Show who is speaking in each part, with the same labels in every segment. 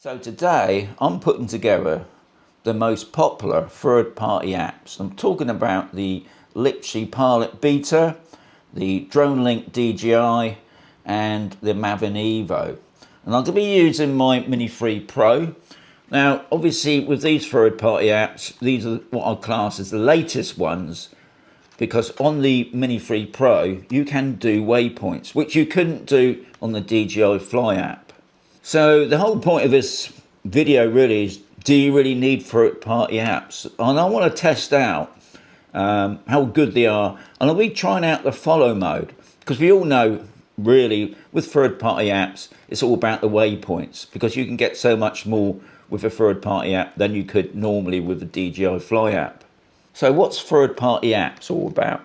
Speaker 1: So today I'm putting together the most popular third-party apps. I'm talking about the Litchi Pilot Beta, the Dronelink DJI and the Maven Evo. And I'm going to be using my Mini 3 Pro. Now obviously with these third-party apps, these are what I class as the latest ones, because on the Mini 3 Pro you can do waypoints, which you couldn't do on the DJI Fly app. So the whole point of this video really is, do you really need third-party apps? And I want to test out how good they are, and I'll be trying out the follow mode, because we all know really with third-party apps it's all about the waypoints, because you can get so much more with a third-party app than you could normally with the DJI Fly app. So what's third-party apps all about?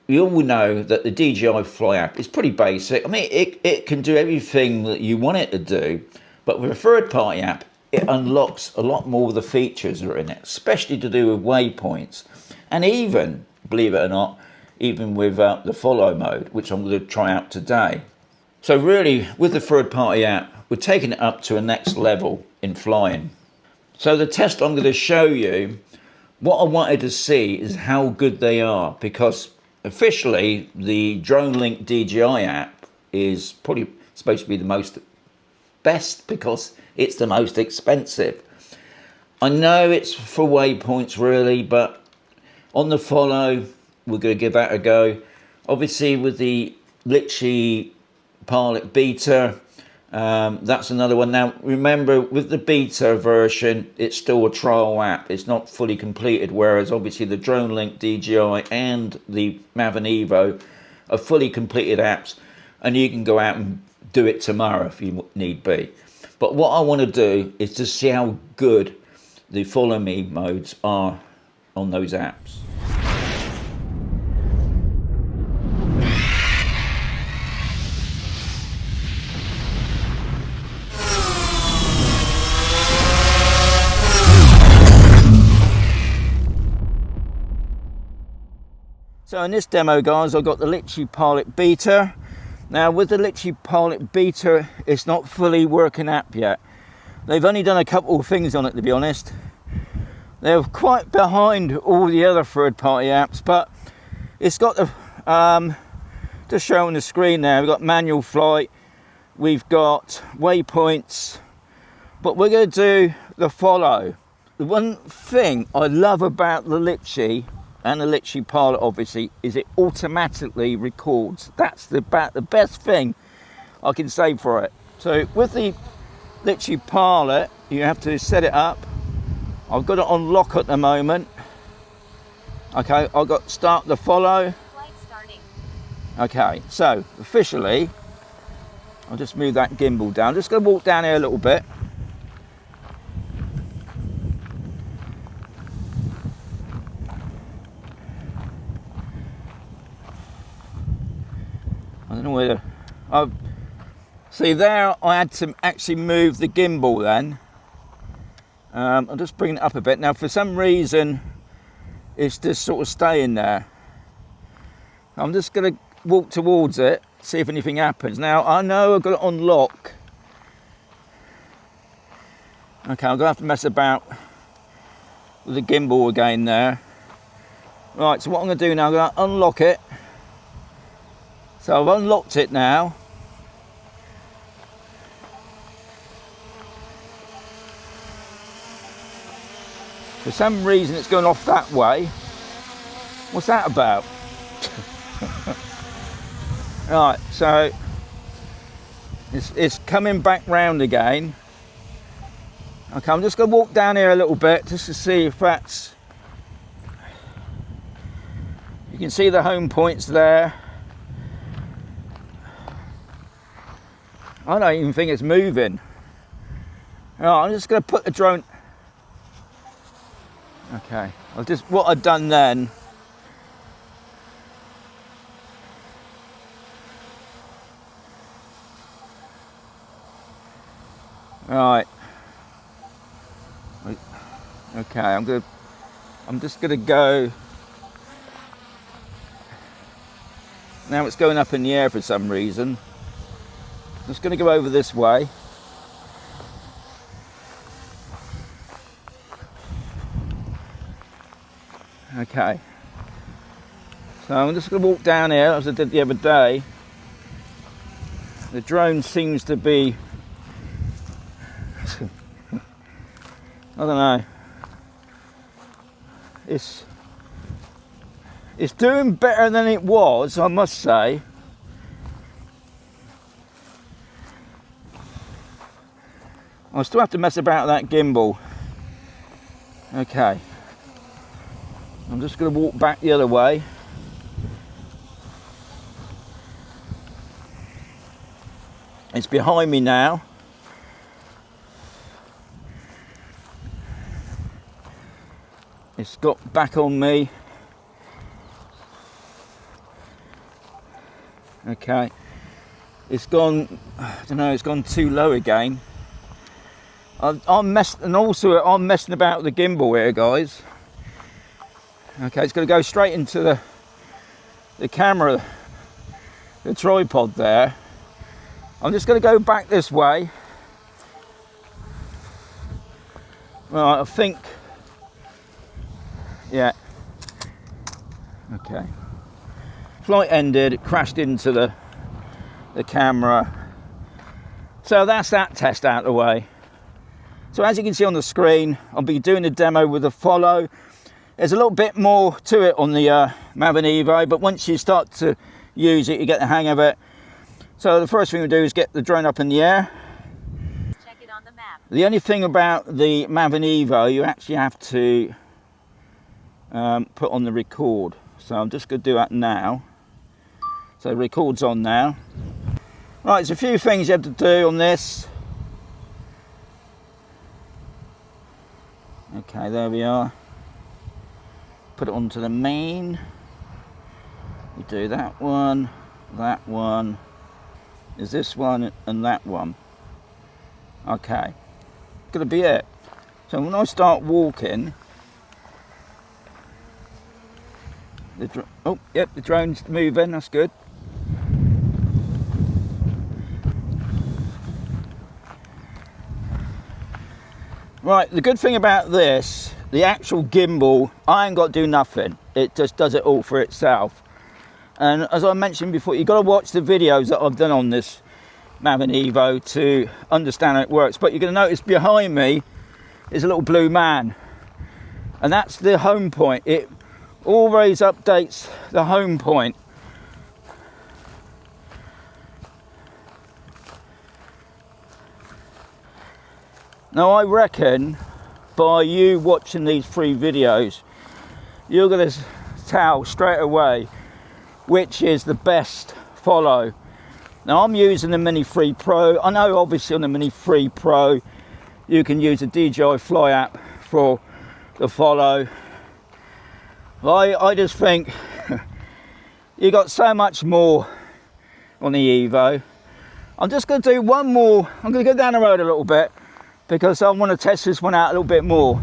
Speaker 1: We all know that the DJI Fly app is pretty basic. I mean, it can do everything that you want it to do, but with a third-party app, it unlocks a lot more of the features that are in it, especially to do with waypoints. And even, believe it or not, even with the follow mode, which I'm going to try out today. So really, with the third-party app, we're taking it up to a next level in flying. So the test I'm going to show you, what I wanted to see is how good they are, because officially, the Dronelink DJI app is probably supposed to be the best because it's the most expensive. I know it's for waypoints really, but on the follow, we're going to give that a go. Obviously, with the Litchi Pilot Beta, that's another one. Now, remember, with the beta version, it's still a trial app. It's not fully completed, whereas obviously the Dronelink DJI and the Maven Evo are fully completed apps, and you can go out and do it tomorrow if you need be. But what I want to do is to see how good the follow me modes are on those apps. So in this demo, guys, I've got the Litchi Pilot Beta. Now with the Litchi Pilot Beta, it's not fully working app yet. They've only done a couple of things on it, to be honest. They're quite behind all the other third-party apps, but it's got the, just showing the screen there, we've got manual flight, we've got waypoints, but we're going to do the follow. The one thing I love about the Litchi and the Litchi Pilot obviously is it automatically records. That's the best thing I can say for it. So with the Litchi Pilot, you have to set it up. I've got it on lock at the moment. Okay, I've got start the follow.
Speaker 2: Flight starting.
Speaker 1: Okay, so officially, I'll just move that gimbal down. Just gonna walk down here a little bit. I don't know whether see there, I had to actually move the gimbal then. I'm just bringing it up a bit. Now for some reason it's just sort of staying there. I'm just going to walk towards it, see if anything happens. Now I know I've got it on lock. Okay, I'm going to have to mess about with the gimbal again there. Right, so what I'm going to do now, I'm going to unlock it. So I've unlocked it now. For some reason it's going off that way. What's that about? Right, so it's coming back round again. Okay, I'm just going to walk down here a little bit just to see if that's... You can see the home points there. I don't even think it's moving. Right, I'm just going to put the drone... Okay, what I've done then... Right. Okay, I'm just going to go... Now it's going up in the air for some reason. I'm just going to go over this way. Okay. So I'm just going to walk down here as I did the other day. The drone seems to be, I don't know, it's doing better than it was, I must say. I still have to mess about that gimbal. Okay. I'm just going to walk back the other way. It's behind me now. It's got back on me. Okay. It's gone, I don't know, it's gone too low again. I'm messing about with the gimbal here, guys. Okay, it's going to go straight into the camera, the tripod there. I'm just going to go back this way. Right, I think, yeah. Okay. Flight ended, it crashed into the camera. So that's that test out of the way. So as you can see on the screen, I'll be doing the demo with the follow. There's a little bit more to it on the Maven Evo, but once you start to use it, you get the hang of it. So the first thing we do is get the drone up in the air.
Speaker 2: Check it on the map.
Speaker 1: The only thing about the Maven Evo, you actually have to put on the record. So I'm just going to do that now. So the record's on now. Right, there's a few things you have to do on this. Okay, there we are. Put it onto the main. We do that one. Is this one and that one. Okay, gonna be it. So when I start walking, oh yep, the drone's moving, that's good. Right, the good thing about this, the actual gimbal, I ain't got to do nothing. It just does it all for itself. And as I mentioned before, you've got to watch the videos that I've done on this Maven Evo to understand how it works. But you're going to notice behind me is a little blue man. And that's the home point. It always updates the home point. Now I reckon by you watching these 3 videos, you're going to tell straight away which is the best follow. Now I'm using the Mini 3 Pro. I know obviously on the Mini 3 Pro you can use the DJI Fly app for the follow. I just think you got so much more on the Evo. I'm just going to do one more. I'm going to go down the road a little bit because I want to test this one out a little bit more.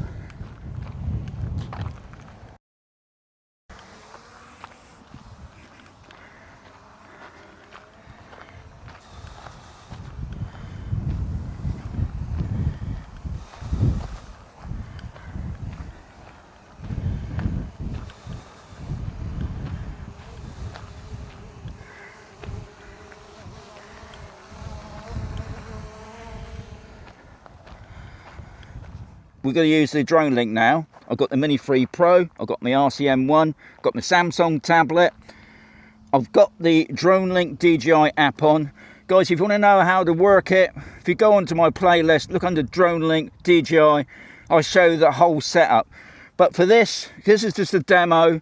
Speaker 1: We're going to use the Dronelink now. I've got the Mini 3 Pro, I've got my RCM1, got my Samsung tablet. I've got the Dronelink DJI app on. Guys, if you want to know how to work it, if you go onto my playlist, look under Dronelink DJI, I'll show you the whole setup. But for this is just a demo.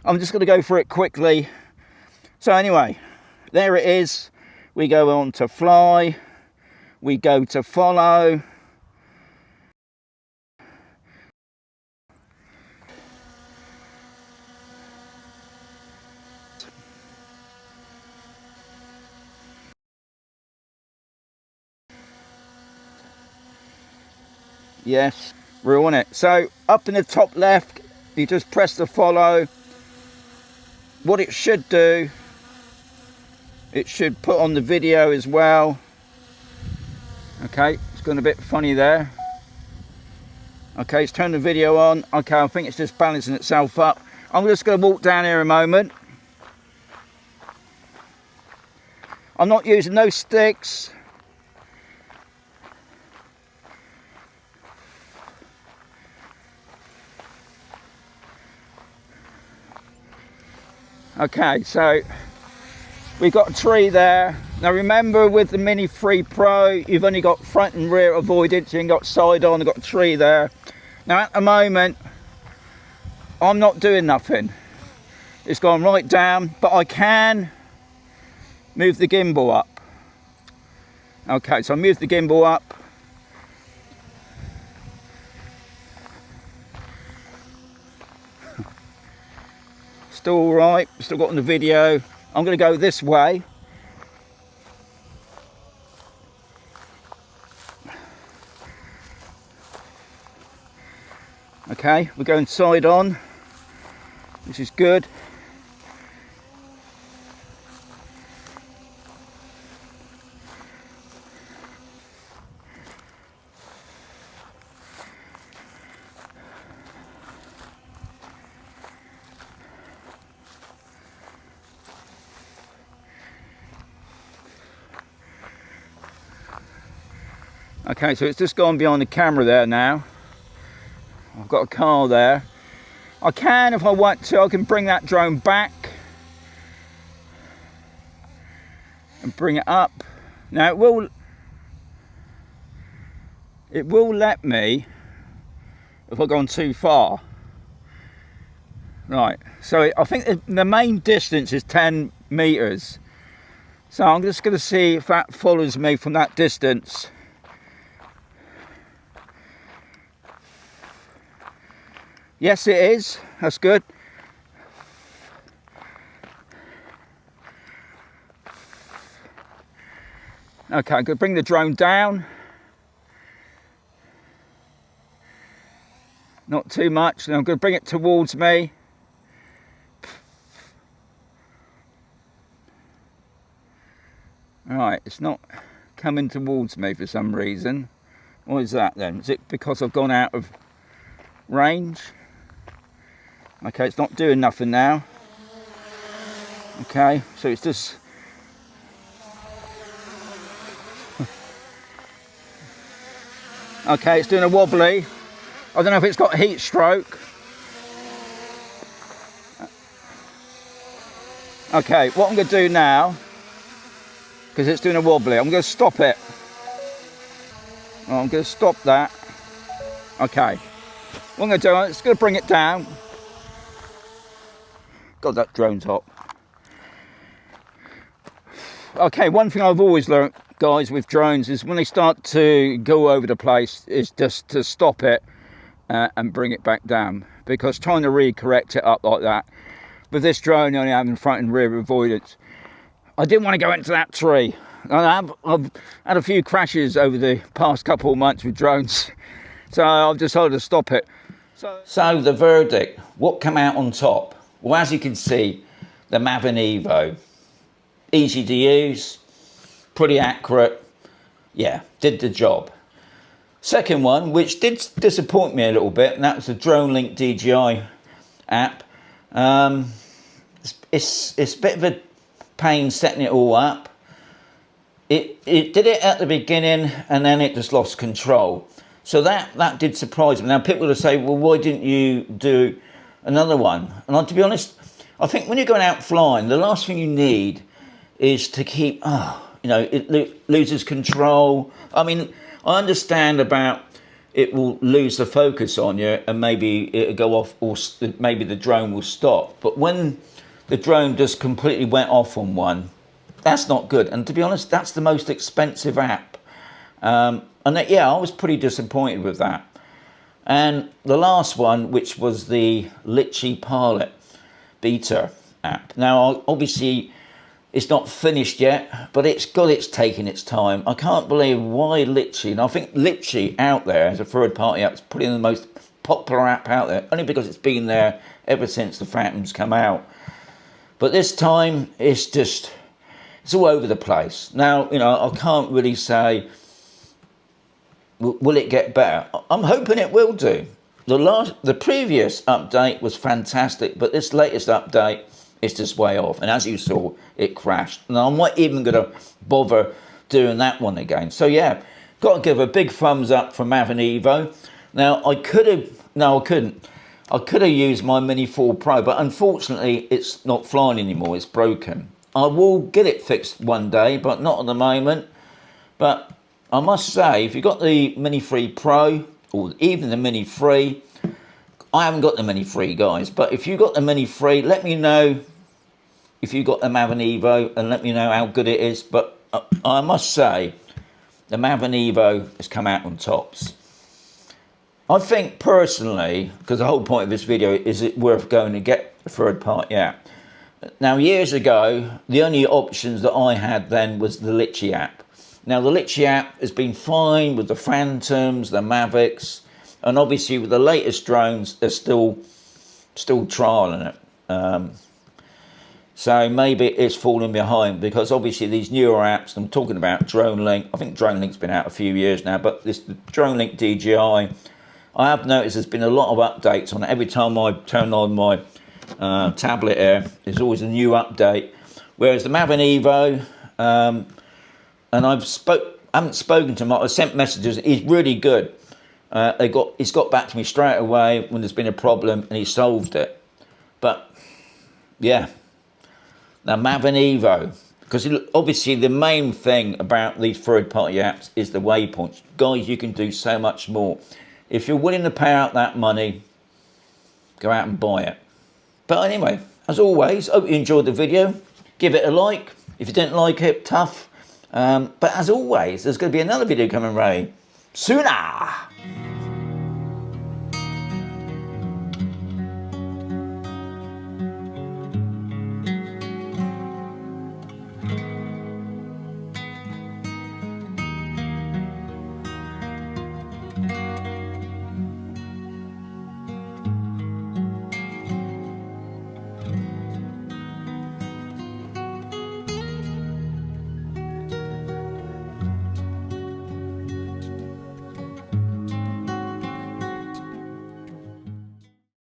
Speaker 1: I'm just going to go through it quickly. So anyway, there it is. We go on to fly, we go to follow. Yes, we're on it. So up in the top left, you just press the follow. What it should do, it should put on the video as well. Okay, it's gone a bit funny there. Okay, it's turned the video on. Okay, I think it's just balancing itself up. I'm just going to walk down here a moment. I'm not using no sticks. Okay, so we've got a tree there. Now remember, with the Mini 3 Pro, you've only got front and rear avoidance, you ain't got side on, you've got a tree there. Now at the moment, I'm not doing nothing. It's gone right down, but I can move the gimbal up. Okay, so I move the gimbal up. Still all right, still got on the video. I'm going to go this way. Okay, we're going side on, which is good. Okay, so it's just gone behind the camera there now. I've got a car there. I can, if I want to, I can bring that drone back and bring it up. Now it will let me if I've gone too far. Right, so I think the main distance is 10 meters. So I'm just going to see if that follows me from that distance. Yes, it is. That's good. Okay, I'm going to bring the drone down. Not too much. Then I'm going to bring it towards me. Alright, it's not coming towards me for some reason. What is that then? Is it because I've gone out of range? Okay, it's not doing nothing now. Okay, so it's just... Okay, it's doing a wobbly. I don't know if it's got heat stroke. Okay, what I'm going to do now, because it's doing a wobbly, I'm going to stop it. I'm going to stop that. Okay, what I'm going to do, I'm just going to bring it down. God, that drone's hot. Okay, one thing I've always learnt, guys, with drones is when they start to go over the place, is just to stop it and bring it back down. Because trying to recorrect it up like that, with this drone only having front and rear avoidance, I didn't want to go into that tree. I've had a few crashes over the past couple of months with drones, so I've decided to stop it. So the verdict, what came out on top? Well, as you can see, the Maven Evo, easy to use, pretty accurate, yeah, did the job. Second one, which did disappoint me a little bit, and that was the Dronelink DJI app. It's a bit of a pain setting it all up. It did it at the beginning, and then it just lost control. So that did surprise me. Now people will say, well, why didn't you do another one? And to be honest, I think when you're going out flying, the last thing you need is to keep, it loses control. I mean, I understand about it will lose the focus on you and maybe it'll go off, or maybe the drone will stop. But when the drone just completely went off on one, that's not good. And to be honest, that's the most expensive app. Yeah, I was pretty disappointed with that. And the last one, which was the Litchi Pilot beta app. Now, obviously, it's not finished yet, but it's taking its time. I can't believe why Litchi, and I think Litchi out there as a third-party app is probably the most popular app out there, only because it's been there ever since the Phantom's come out. But this time, it's all over the place. Now, I can't really say, will it get better? I'm hoping it will do. the previous update was fantastic, but this latest update is just way off. And as you saw, it crashed. And I'm not even going to bother doing that one again. So yeah, got to give a big thumbs up for Maven Evo. Now I could have, no I couldn't. I could have used my Mini 4 Pro, but unfortunately it's not flying anymore, it's broken. I will get it fixed one day, but not at the moment. But I must say, if you've got the Mini 3 Pro, or even the Mini 3, I haven't got the Mini 3, guys, but if you've got the Mini 3, let me know if you've got the Maven Evo, and let me know how good it is. But I must say, the Maven Evo has come out on tops. I think personally, because the whole point of this video is it worth going to get a third-party app. Now, years ago, the only options that I had then was the Litchi app. Now, the Litchi app has been fine with the Phantoms, the Mavics, and obviously with the latest drones, they're still trialing it. So maybe it's falling behind, because obviously these newer apps, I'm talking about Dronelink, I think Dronelink's been out a few years now, but this Dronelink DJI, I have noticed there's been a lot of updates on it. Every time I turn on my tablet here, there's always a new update. Whereas the Maven Evo, and I haven't spoken to him, I sent messages, he's really good. He's got back to me straight away when there's been a problem, and he solved it. But yeah, now Maven Evo, because obviously the main thing about these third-party apps is the waypoints. Guys, you can do so much more. If you're willing to pay out that money, go out and buy it. But anyway, as always, hope you enjoyed the video. Give it a like. If you didn't like it, tough. But as always, there's going to be another video coming right sooner.